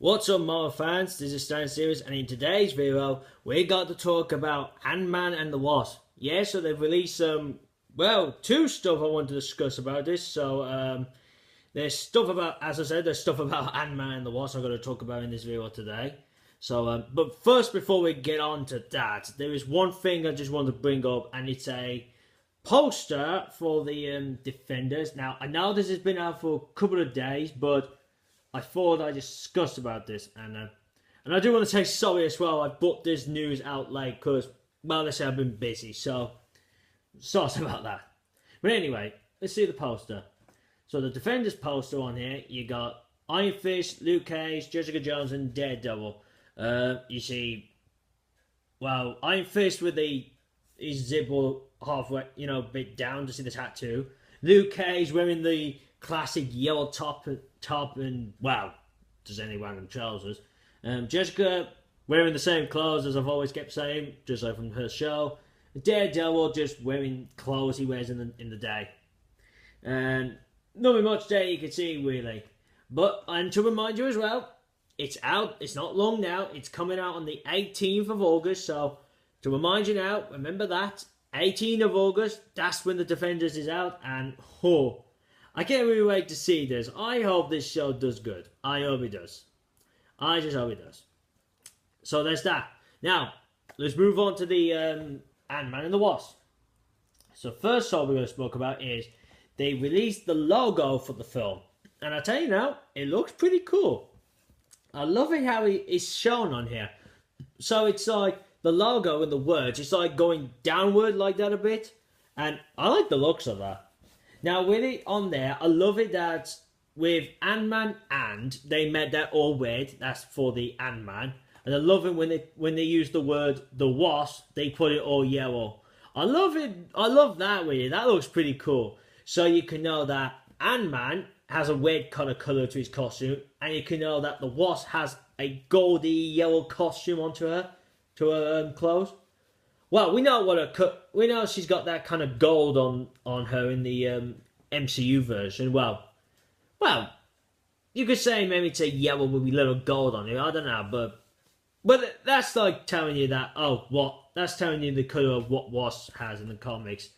What's up, Marvel fans? This is Stan Series, and in today's video, we got to talk about Ant-Man and the Wasp. Yeah, so they've released some, two stuff I want to discuss about this. So, there's stuff about, as I said, there's stuff about Ant-Man and the Wasp I'm going to talk about in this video today. So, but first, before we get on to that, there is one thing I just want to bring up, and it's a poster for the Defenders. Now, I know this has been out for a couple of days, but I thought I'd discuss about this, and I do want to say sorry as well. I put this news out late because, well, let's say I've been busy, so sorry about that. But anyway, let's see the poster. So the Defenders poster on here, you got Iron Fist, Luke Cage, Jessica Jones, and Daredevil. You see, well, Iron Fist with his zipper halfway, bit down to see the tattoo. Luke Cage wearing the classic yellow top and, well, just any random trousers. Jessica wearing the same clothes as I've always kept saying, just like from her show. Daredevil just wearing clothes he wears in the day. And nothing much there you can see, really. But, and to remind you as well, it's out, it's not long now, it's coming out on the 18th of August, so to remind you now, remember that, 18th of August, that's when the Defenders is out, and I can't really wait to see this. I hope this show does good. I hope it does. I just hope it does. So there's that. Now, let's move on to the Ant-Man and the Wasp. So first song we're going to talk about is they released the logo for the film. And I tell you now, it looks pretty cool. I love it how it's shown on here. So it's like the logo and the words, it's like going downward like that a bit. And I like the looks of that. Now, with it on there, I love it that with Ant-Man and they made that all red. That's for the Ant-Man. And I love it when they use the word the Wasp, they put it all yellow. I love it. I love that with it. That looks pretty cool. So you can know that Ant-Man has a red kind of colour to his costume. And you can know that the Wasp has a goldy yellow costume onto her, to her clothes. Well, we know she's got that kind of gold on her in the MCU version. Well, you could say maybe it's a yellow with a little gold on it. I don't know, but that's like telling you that that's telling you the colour of what Wasp has in the comics.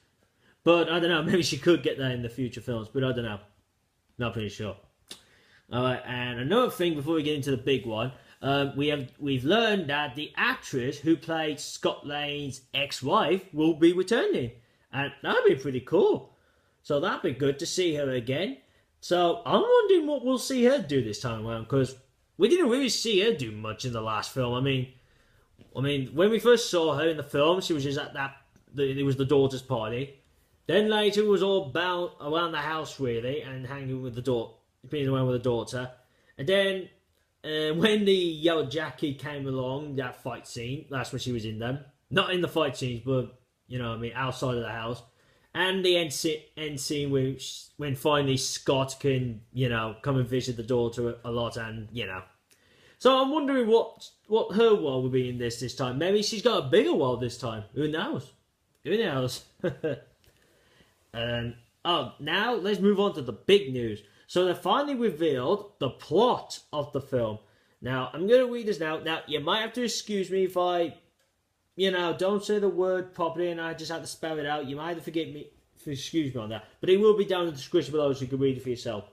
But I don't know, maybe she could get that in the future films, but I don't know. Not pretty sure. Alright, and another thing before we get into the big one. We've learned that the actress who played Scott Lang's ex-wife will be returning, and that'd be pretty cool. So that'd be good to see her again. So I'm wondering what we'll see her do this time around, because we didn't really see her do much in the last film. I mean, when we first saw her in the film, she was just at it was the daughter's party. Then later it was all bound around the house really, and hanging with being around with the daughter, and then. When the yellow jacket came along, that fight scene, that's when she was in them. Not in the fight scenes, but, outside of the house. And the end scene when finally Scott can, come and visit the daughter a lot and, So I'm wondering what her role will be in this time. Maybe she's got a bigger role this time. Who knows? Who knows? Now let's move on to the big news. So they finally revealed the plot of the film. Now, I'm going to read this now. Now, you might have to excuse me if I, don't say the word properly and I just have to spell it out. You might have to excuse me on that. But it will be down in the description below so you can read it for yourself.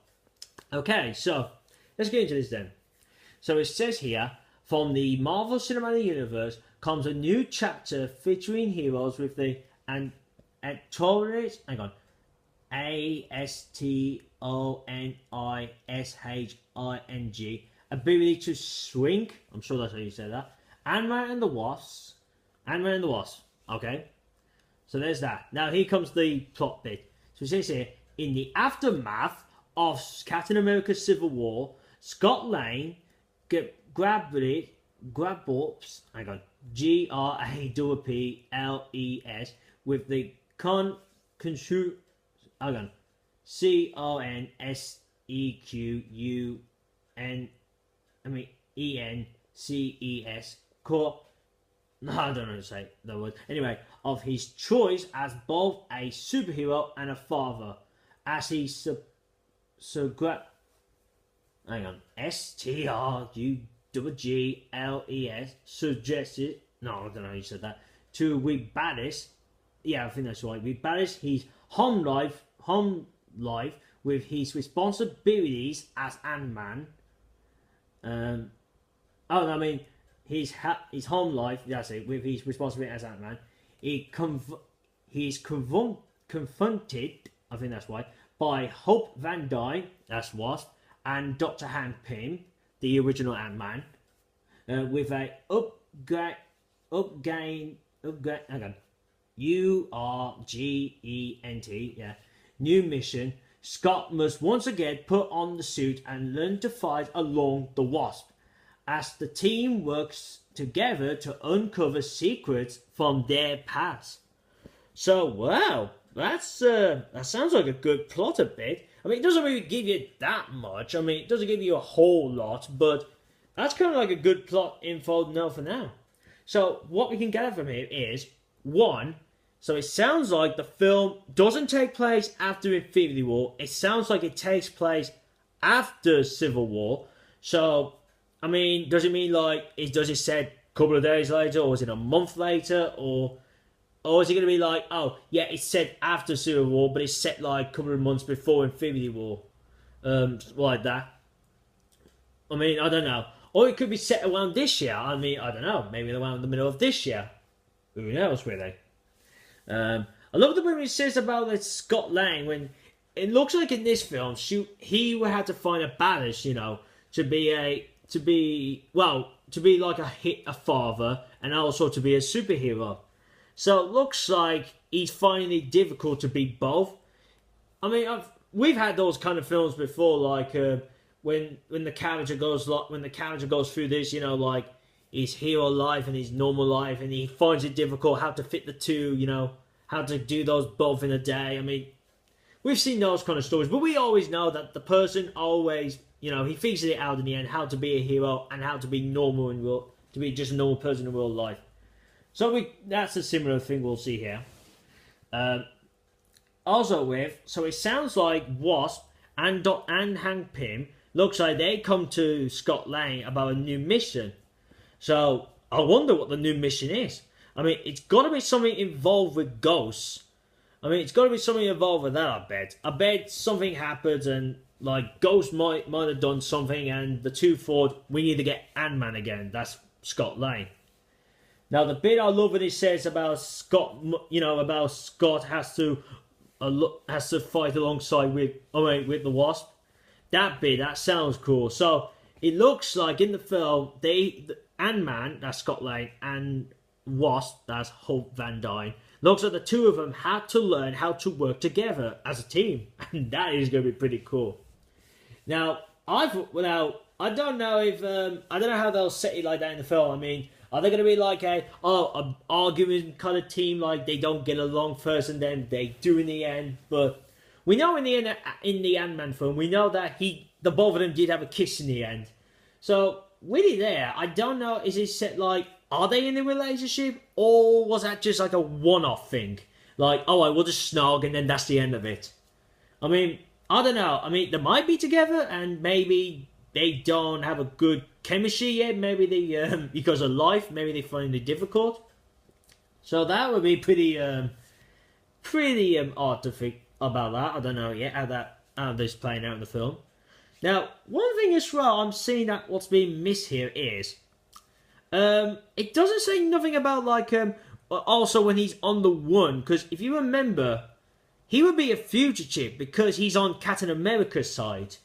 Okay, so let's get into this then. So it says here, from the Marvel Cinematic Universe comes a new chapter featuring heroes with the Astonising ability to shrink. I'm sure that's how you say that. Ant-Man and the Wasp. Okay. So there's that. Now here comes the plot bit. So it says here, in the aftermath of Captain America's Civil War, Scott Lang grapples, Grapples, with the Consequences Corp. No, I don't know how to say the word. Anyway, of his choice as both a superhero and a father, as he hang on, STRUGGLES suggested, no, I don't know how you said that, to rebalance, yeah, I think that's right, rebalance his home life with his responsibilities as Ant-Man. His home life, that's it, with his responsibility as Ant-Man. He's confronted, I think that's right, by Hope van Dyne, that's Wasp, and Dr. Hank Pym, the original Ant-Man, with a URGENT, yeah, new mission. Scott must once again put on the suit and learn to fight along the Wasp, as the team works together to uncover secrets from their past. So, wow, that sounds like a good plot a bit. I mean, it doesn't really give you that much. I mean, it doesn't give you a whole lot, but that's kind of like a good plot info to know for now. So, what we can gather from here is, one, so it sounds like the film doesn't take place after Infinity War. It sounds like it takes place after Civil War. So, I mean, does it mean like, does it set a couple of days later, or is it a month later, or is it going to be like, oh, yeah, it's set after Civil War, but it's set like a couple of months before Infinity War, like that. I mean, I don't know. Or it could be set around this year. I mean, I don't know. Maybe around the middle of this year. Who knows, really? I love the way it says about that Scott Lang, when it looks like in this film, he would have to find a balance, you know, to be like a father and also to be a superhero. So it looks like he's finding it difficult to be both. I mean, we've had those kind of films before, like when the character goes through this, you know, like his hero life and his normal life, and he finds it difficult how to fit the two, you know, how to do those both in a day. I mean, we've seen those kind of stories, but we always know that the person always, you know, he figures it out in the end, how to be a hero and how to be normal to be just a normal person in real life. So that's a similar thing we'll see here. So it sounds like Wasp and Hank Pym looks like they come to Scott Lang about a new mission. So I wonder what the new mission is. I mean, it's got to be something involved with ghosts. I mean, it's got to be something involved with that, I bet. I bet something happens and, like, Ghost might have done something, and the two thought, we need to get Ant-Man again. That's Scott Lang. Now, the bit I love when it says about Scott, you know, about Scott has to fight alongside with the Wasp. That bit, that sounds cool. So, it looks like in the film, Ant-Man, that's Scott Lang, and Wasp, that's Hope van Dyne, looks like the two of them had to learn how to work together as a team. And that is going to be pretty cool. Now, I don't know how they'll set it like that in the film. I mean, are they going to be like an arguing kind of team, like they don't get along first and then they do in the end? But we know in the Ant-Man film, we know that the both of them did have a kiss in the end. So, really there, I don't know, is it set like, are they in a relationship, or was that just like a one-off thing? Like, I will just snog and then that's the end of it. I mean, I don't know. I mean, they might be together and maybe they don't have a good chemistry yet. Maybe they, because of life, maybe they find it difficult. So that would be pretty odd to think about that. I don't know yet how this is playing out in the film. Now, one thing as well, I'm seeing that what's being missed here is, it doesn't say nothing about like also when he's on the run, because if you remember, he would be a fugitive because he's on Captain America's side,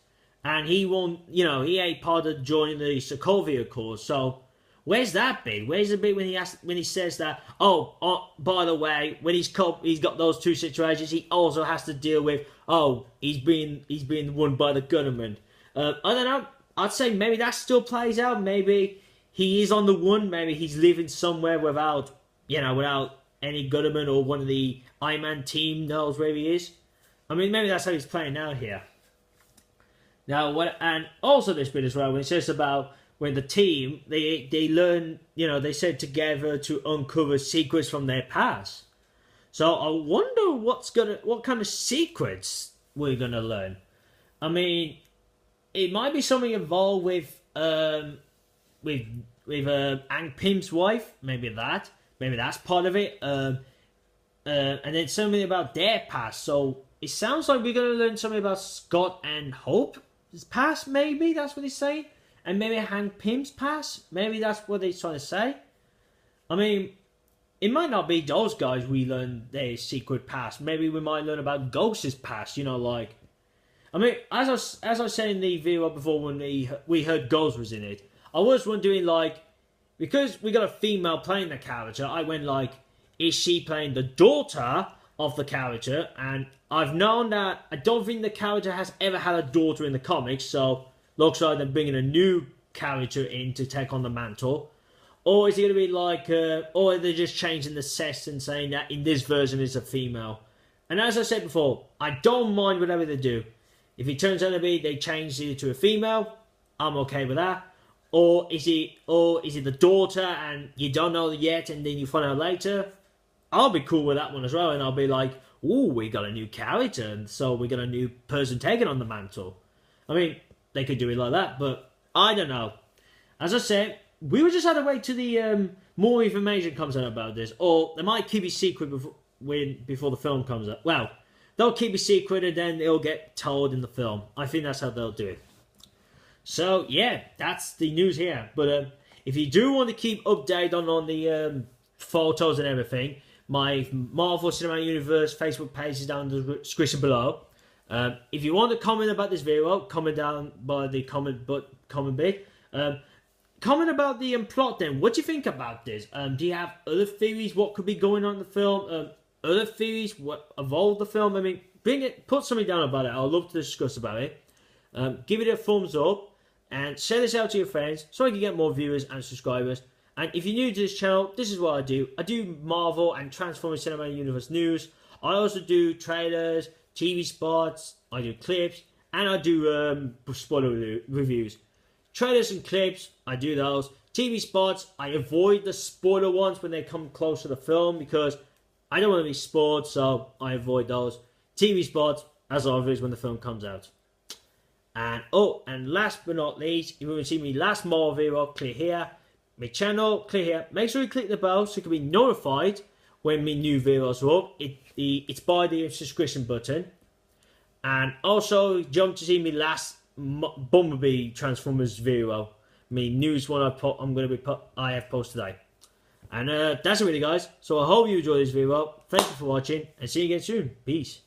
and he won't, you know, he ain't part of joining the Sokovia Corps. So where's that bit? Where's the bit when he says that? Oh, by the way, when he's got those two situations, he also has to deal with he's being won by the government. I don't know. I'd say maybe that still plays out. Maybe he is on the run. Maybe he's living somewhere without any government, or one of the Iron Man team knows where he is. I mean, maybe that's how he's playing out here. Now, and also this bit as well, when it says about when the team, they learn, they said together to uncover secrets from their past. So I wonder what kind of secrets we're gonna learn. I mean, it might be something involved with Hank Pym's wife. Maybe that's part of it. And then something about their past. So it sounds like we're gonna learn something about Scott and Hope's past. Maybe that's what he's saying. And maybe Hank Pym's past. Maybe that's what he's trying to say. I mean, it might not be those guys we learn their secret past. Maybe we might learn about Ghost's past. You know, like, I mean, as I said in the video before when we heard Ghost was in it, I was wondering, like, because we got a female playing the character, I went like, is she playing the daughter of the character? And I've known that I don't think the character has ever had a daughter in the comics, so looks like they're bringing a new character in to take on the mantle. Or is it going to be like, or they're just changing the sex and saying that in this version it's a female? And as I said before, I don't mind whatever they do. If it turns out to be they change it to a female, I'm okay with that. Or is it the daughter and you don't know yet and then you find out later? I'll be cool with that one as well, and I'll be like, ooh, we got a new character, and so we got a new person taking on the mantle. I mean, they could do it like that, but I don't know. As I said, we will just have to wait till the more information comes out about this, or they might keep it secret before the film comes out. Well, they'll keep it secret and then it'll get told in the film. I think that's how they'll do it. So yeah, that's the news here. But if you do want to keep updated on the photos and everything, my Marvel Cinematic Universe Facebook page is down in the description below. If you want to comment about this video, comment down by the comment bit. Comment about the plot then. What do you think about this? Do you have other theories? What could be going on in the film? Other theories? What evolved the film? I mean, put something down about it. I'd love to discuss about it. Give it a thumbs up and share this out to your friends so I can get more viewers and subscribers. And if you're new to this channel, this is what I do. I do Marvel and Transformers Cinematic Universe news. I also do trailers, TV spots, I do clips, and I do spoiler reviews. Trailers and clips, I do those. TV spots, I avoid the spoiler ones when they come close to the film because I don't want to be spoiled, so I avoid those. TV spots, as always, when the film comes out. And and last but not least, if you want to see me last Marvel video, click here. My channel, click here. Make sure you click the bell so you can be notified when my new videos are up. It's by the subscription button. And also jump to see me last Bumblebee Transformers video. My newest one I have posted today. And that's it really, guys. So I hope you enjoyed this video. Thank you for watching and see you again soon. Peace.